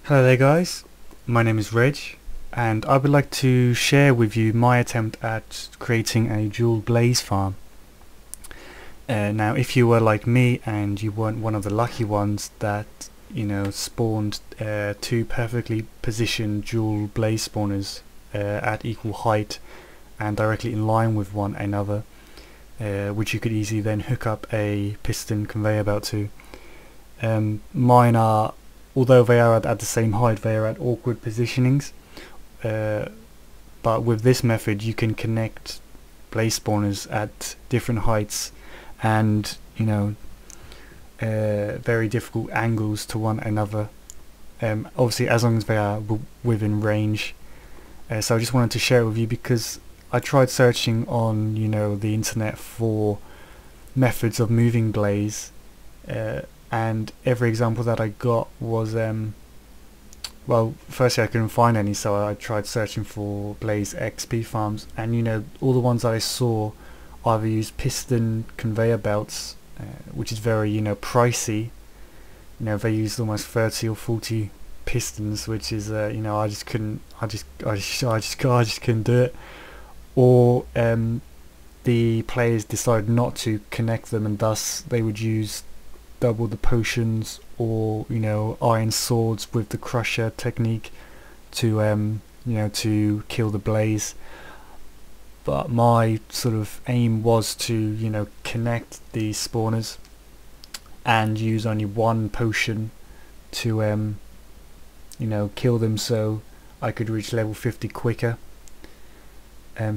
Hello there guys, my name is Reg and I would like to share with you my attempt at creating a dual blaze farm. Now if you were like me and you weren't one of the lucky ones that spawned two perfectly positioned dual blaze spawners at equal height and directly in line with one another, which you could easily then hook up a piston conveyor belt to. Mine are, although they are at the same height, they are at awkward positionings, but with this method you can connect blaze spawners at different heights and very difficult angles to one another, obviously as long as they are within range. So I just wanted to share it with you because I tried searching on the internet for methods of moving blaze, and every example that I got was well, firstly I couldn't find any, so I tried searching for blaze EXP farms, and all the ones that I saw either use piston conveyor belts, which is very pricey. They used almost 30 or 40 pistons, which is I just couldn't do it. Or the players decided not to connect them, and thus they would use double the potions or iron swords with the crusher technique to to kill the blaze. But my sort of aim was to connect these spawners and use only one potion to kill them, so I could reach level 50 quicker.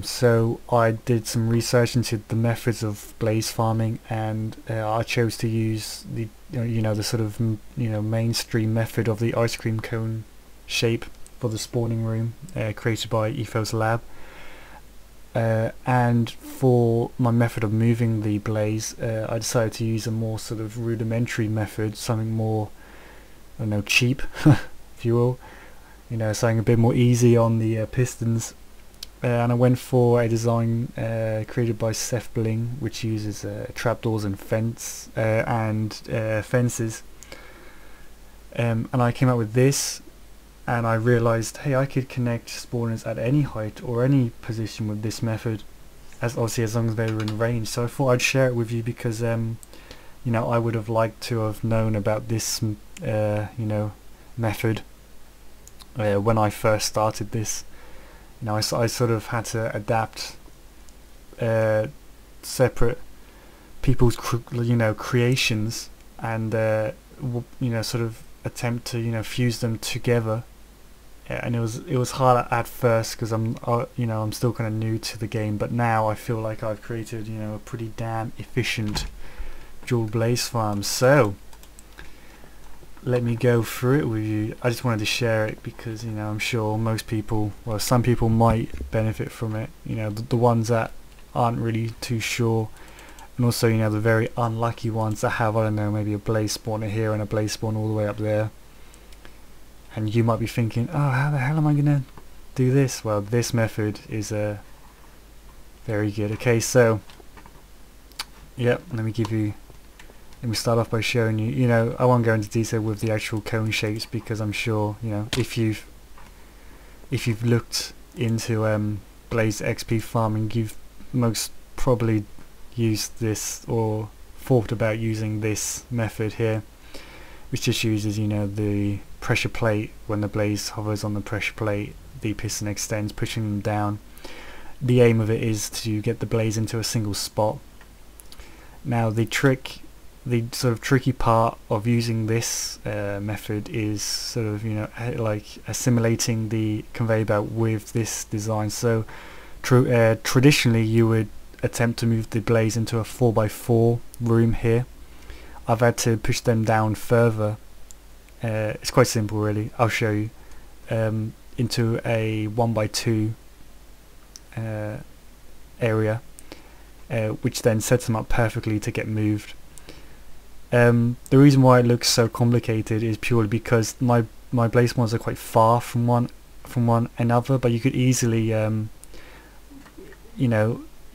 So I did some research into the methods of blaze farming, and I chose to use the the sort of mainstream method of the ice cream cone shape for the spawning room, created by Ethos Lab. And for my method of moving the blaze, I decided to use a more sort of rudimentary method, something more, I don't know, cheap, if you will, something a bit more easy on the pistons. And I went for a design created by Seth Bling, which uses trapdoors and fences, and I came up with this, and I realized, hey, I could connect spawners at any height or any position with this method, as long as they were in range. So I thought I'd share it with you because I would have liked to have known about this method when I first started this. I sort of had to adapt separate people's creations and sort of attempt to fuse them together. And it was hard at first because I'm still kind of new to the game, but now I feel like I've created a pretty damn efficient dual blaze farm. So let me go through it with you. I just wanted to share it because I'm sure most people, well, some people might benefit from it, the ones that aren't really too sure, and also the very unlucky ones that have, I don't know, maybe a blaze spawner here and a blaze spawner all the way up there, and you might be thinking, oh, how the hell am I gonna do this? Well, this method is very good. Okay, so yep, let me start off by showing you, I won't go into detail with the actual cone shapes because I'm sure, if you've looked into blaze XP farming, you've most probably used this or thought about using this method here, which just uses, the pressure plate. When the blaze hovers on the pressure plate, the piston extends, pushing them down. The aim of it is to get the blaze into a single spot. Now the sort of tricky part of using this method is sort of like assimilating the conveyor belt with this design. So traditionally you would attempt to move the blaze into a 4x4 room here. I've had to push them down further. It's quite simple really, I'll show you, into a 1x2 area, which then sets them up perfectly to get moved. The reason why it looks so complicated is purely because my blaze spawns are quite far from one another, but you could easily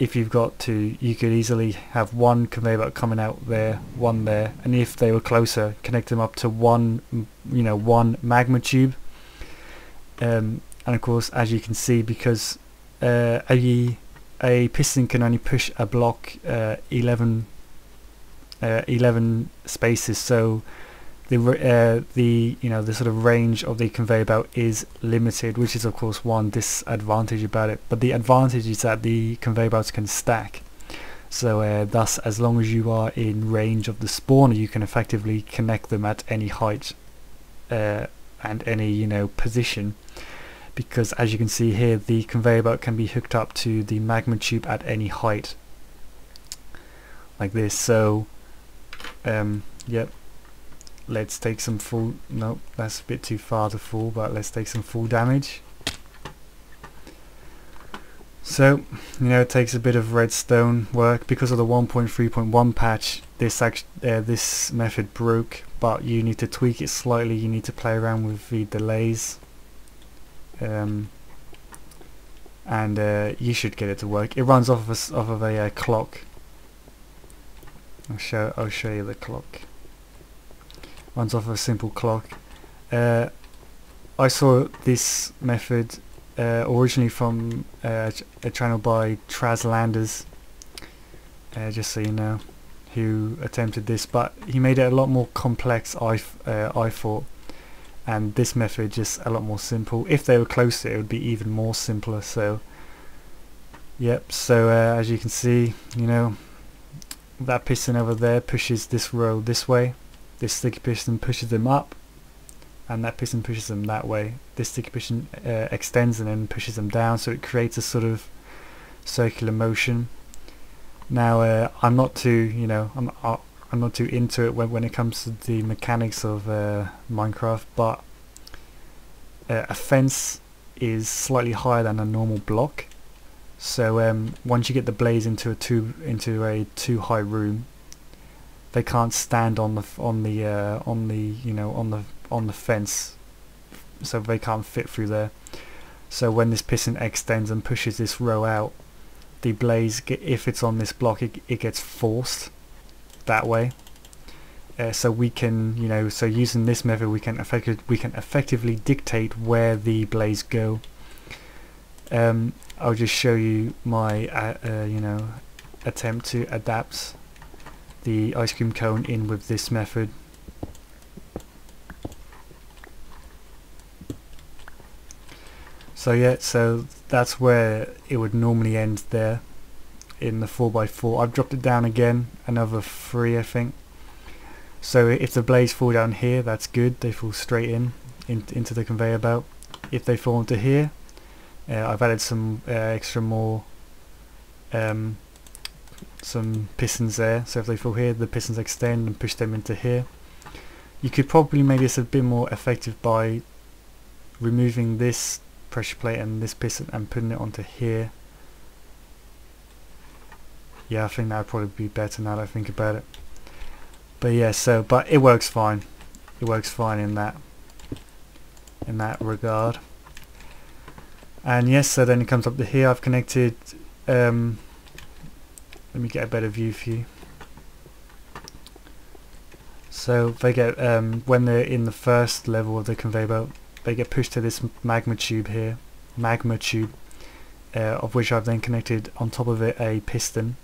if you've got to, you could easily have one conveyor belt coming out there, one there, and if they were closer, connect them up to one, one magma tube. And of course, as you can see, because a piston can only push a block 11 spaces, so the sort of range of the conveyor belt is limited, which is of course one disadvantage about it. But the advantage is that the conveyor belts can stack, so thus as long as you are in range of the spawner, you can effectively connect them at any height and any position, because as you can see here, the conveyor belt can be hooked up to the magma tube at any height like this. So yep, let's take some full, nope, that's a bit too far to fall, but let's take some full damage. So it takes a bit of redstone work. Because of the 1.3.1 patch, this method broke, but you need to tweak it slightly. You need to play around with the delays, and you should get it to work. It runs off of a clock. I'll show you the clock. Runs off of a simple clock. I saw this method originally from a channel by Traslanders, just so you know, who attempted this, but he made it a lot more complex, I thought, and this method just a lot more simple. If they were closer, it would be even more simpler. So yep, so as you can see, that piston over there pushes this row this way, this sticky piston pushes them up, and that piston pushes them that way. This sticky piston extends and then pushes them down, so it creates a sort of circular motion. Now I'm not too I'm not too into it when it comes to the mechanics of Minecraft, but a fence is slightly higher than a normal block. So once you get the blaze into a too high room, they can't stand on the fence, so they can't fit through there. So when this piston extends and pushes this row out, the blaze, if it's on this block, it gets forced that way. So we can, so using this method, we can effectively dictate where the blaze go. I'll just show you my attempt to adapt the ice cream cone in with this method. So yeah, so that's where it would normally end there in the 4x4. I've dropped it down again, another 3 I think. So if the blades fall down here, that's good, they fall straight into the conveyor belt. If they fall into here, I've added some extra more some pistons there, so if they fall here, the pistons extend and push them into here. You could probably make this a bit more effective by removing this pressure plate and this piston and putting it onto here. Yeah, I think that would probably be better now that I think about it. But yeah, but it works fine. It works fine in that regard. And yes, so then it comes up to here. I've connected, let me get a better view for you. So they get, when they're in the first level of the conveyor belt, they get pushed to this magma tube here, of which I've then connected on top of it a piston,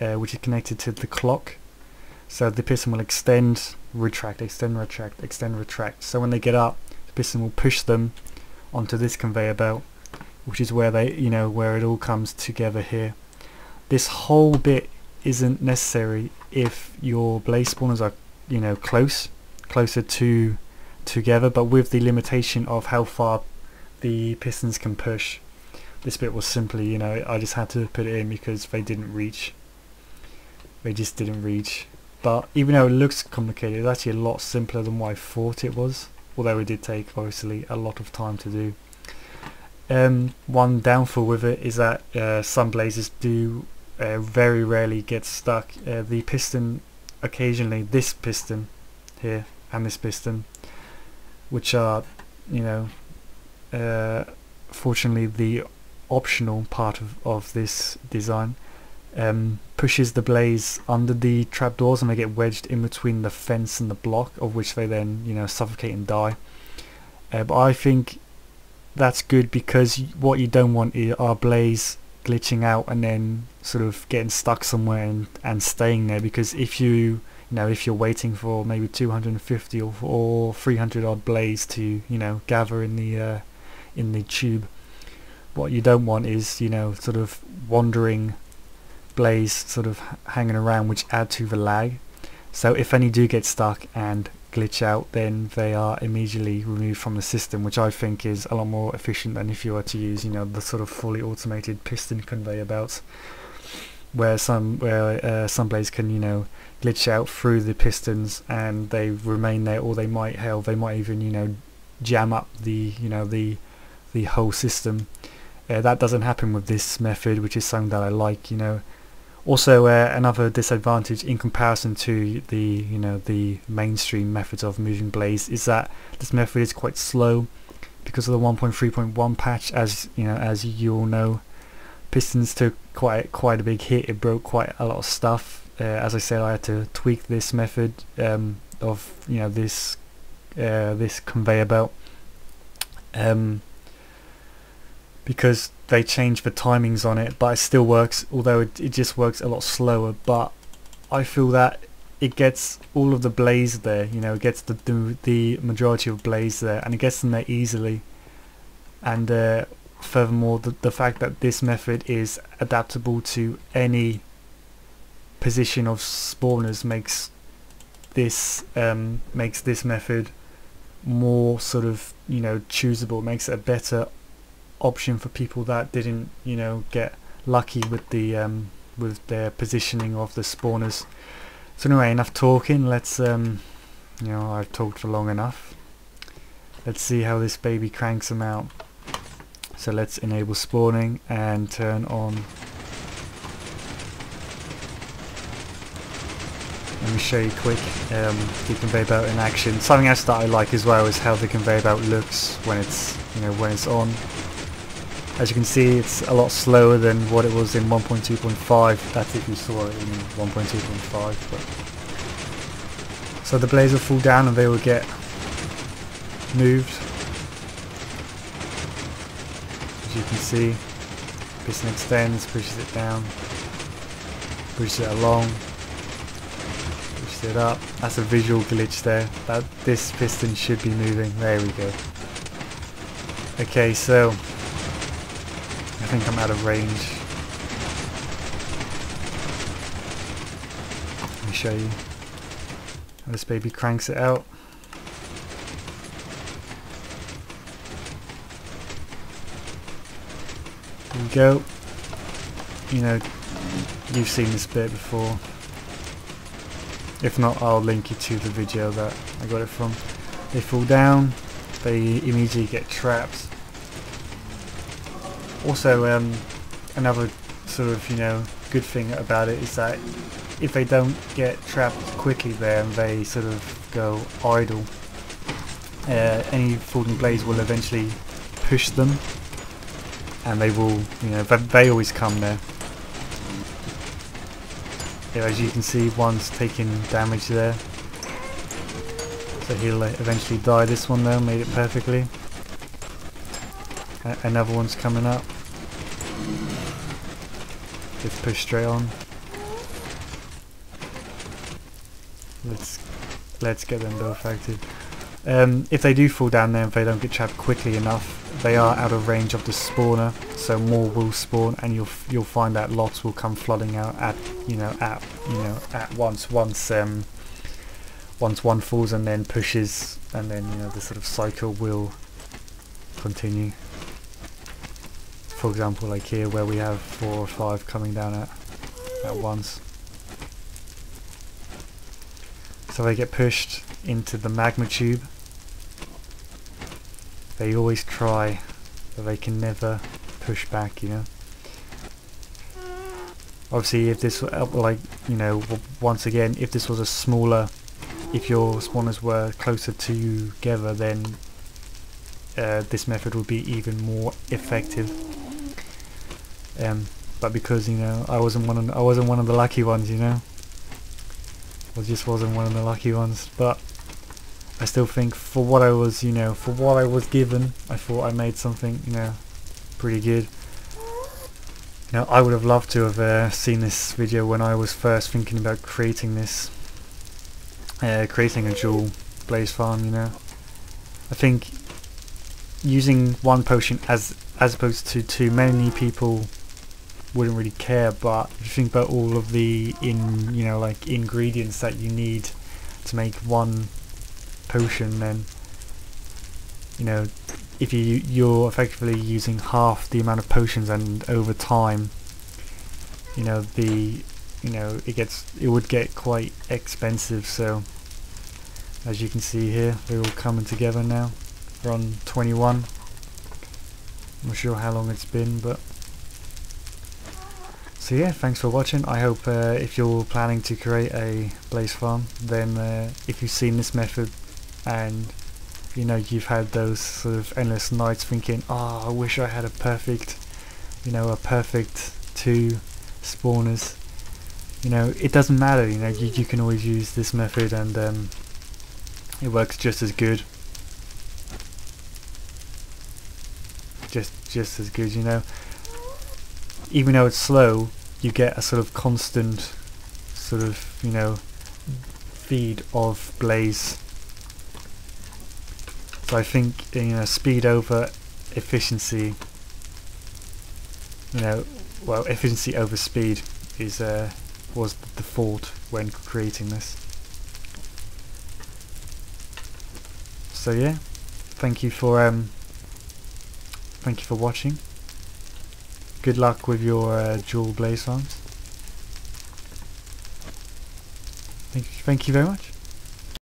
which is connected to the clock. So the piston will extend, retract, extend, retract, extend, retract. So when they get up, the piston will push them onto this conveyor belt, which is where they, where it all comes together here. This whole bit isn't necessary if your blaze spawners are, closer together, but with the limitation of how far the pistons can push, this bit was simply, I just had to put it in because they didn't reach. They just didn't reach. But even though it looks complicated, it's actually a lot simpler than what I thought it was, although it did take obviously a lot of time to do. One downfall with it is that some blazes do very rarely get stuck. The piston, occasionally this piston here and this piston, which are, fortunately the optional part of this design, pushes the blaze under the trapdoors, and they get wedged in between the fence and the block, of which they then, you know, suffocate and die. But I think that's good, because what you don't want are blaze glitching out and then sort of getting stuck somewhere and staying there, because if you know, if you're waiting for maybe 250 or 300 odd blaze to, you know, gather in the tube, what you don't want is, you know, sort of wandering blaze sort of hanging around, which add to the lag. So if any do get stuck and glitch out, then they are immediately removed from the system, which I think is a lot more efficient than if you were to use, you know, the sort of fully automated piston conveyor belts, where some blaze can, you know, glitch out through the pistons and they remain there, or they might even, you know, jam up the, you know, the whole system. That doesn't happen with this method, which is something that I like, you know. Also, another disadvantage in comparison to the, you know, the mainstream methods of moving blaze is that this method is quite slow because of the 1.3.1 patch. As you know, as you all know, pistons took quite a big hit. It broke quite a lot of stuff. As I said, I had to tweak this method of, you know, this conveyor belt, because they changed the timings on it, but it still works, although it just works a lot slower. But I feel that it gets all of the blaze there, you know, it gets the majority of blaze there, and it gets them there easily. And furthermore, the fact that this method is adaptable to any position of spawners makes this method more sort of, you know, choosable, makes it a better option for people that didn't, you know, get lucky with the with their positioning of the spawners. So anyway, enough talking. Let's you know, I've talked for long enough. Let's see how this baby cranks them out. So let's enable spawning and turn on. Let me show you quick the conveyor belt in action. Something else that I like as well is how the conveyor belt looks when it's, you know, when it's on. As you can see, it's a lot slower than what it was in 1.2.5. That's if you saw it in 1.2.5. So the blaze will fall down and they will get moved. As you can see, piston extends, pushes it down, pushes it along, pushes it up. That's a visual glitch there. This piston should be moving. There we go. Okay, so I think I'm out of range. Let me show you how this baby cranks it out. There we go. You know, you've seen this bit before. If not, I'll link you to the video that I got it from. They fall down, they immediately get trapped. Also, another sort of, you know, good thing about it is that if they don't get trapped quickly there and they sort of go idle, any falling blaze will eventually push them, and they will, you know, they always come there. Yeah, as you can see, one's taking damage there, so he'll eventually die. This one though made it perfectly. Another one's coming up. Just push straight on. Let's get them both active. If they do fall down there, if they don't get trapped quickly enough, they are out of range of the spawner, so more will spawn, and you'll find that lots will come flooding out at once one falls and then pushes, and then, you know, the sort of cycle will continue. For example, like here where we have 4 or 5 coming down at once. So they get pushed into the magma tube. They always try, but they can never push back, you know. Obviously, if this, like, you know, once again, if this was a smaller, if your spawners were closer together, then this method would be even more effective. but because, you know, I wasn't one of the lucky ones, you know. I just wasn't one of the lucky ones. But I still think for what I was, you know, for what I was given, I thought I made something, you know, pretty good. You know, I would have loved to have seen this video when I was first thinking about creating this, creating a dual blaze farm. You know, I think using one potion as opposed to too many people wouldn't really care. But if you think about all of the like ingredients that you need to make one potion, then, you know, if you're effectively using half the amount of potions, and over time, you know, it would get quite expensive. So as you can see here, they're all coming together now. We're on 21. I'm not sure how long it's been, but so yeah, thanks for watching. I hope if you're planning to create a blaze farm, then if you've seen this method and, you know, you've had those sort of endless nights thinking, oh, I wish I had a perfect, you know, a perfect 2 spawners. You know, it doesn't matter, you know, you can always use this method, and it works just as good. Just as good, you know. Even though it's slow, you get a sort of constant sort of, you know, feed of blaze. So I think, you know, speed over efficiency, you know, well, efficiency over speed is was the default when creating this. So yeah, thank you for watching. Good luck with your dual blaze farms. Thank you very much.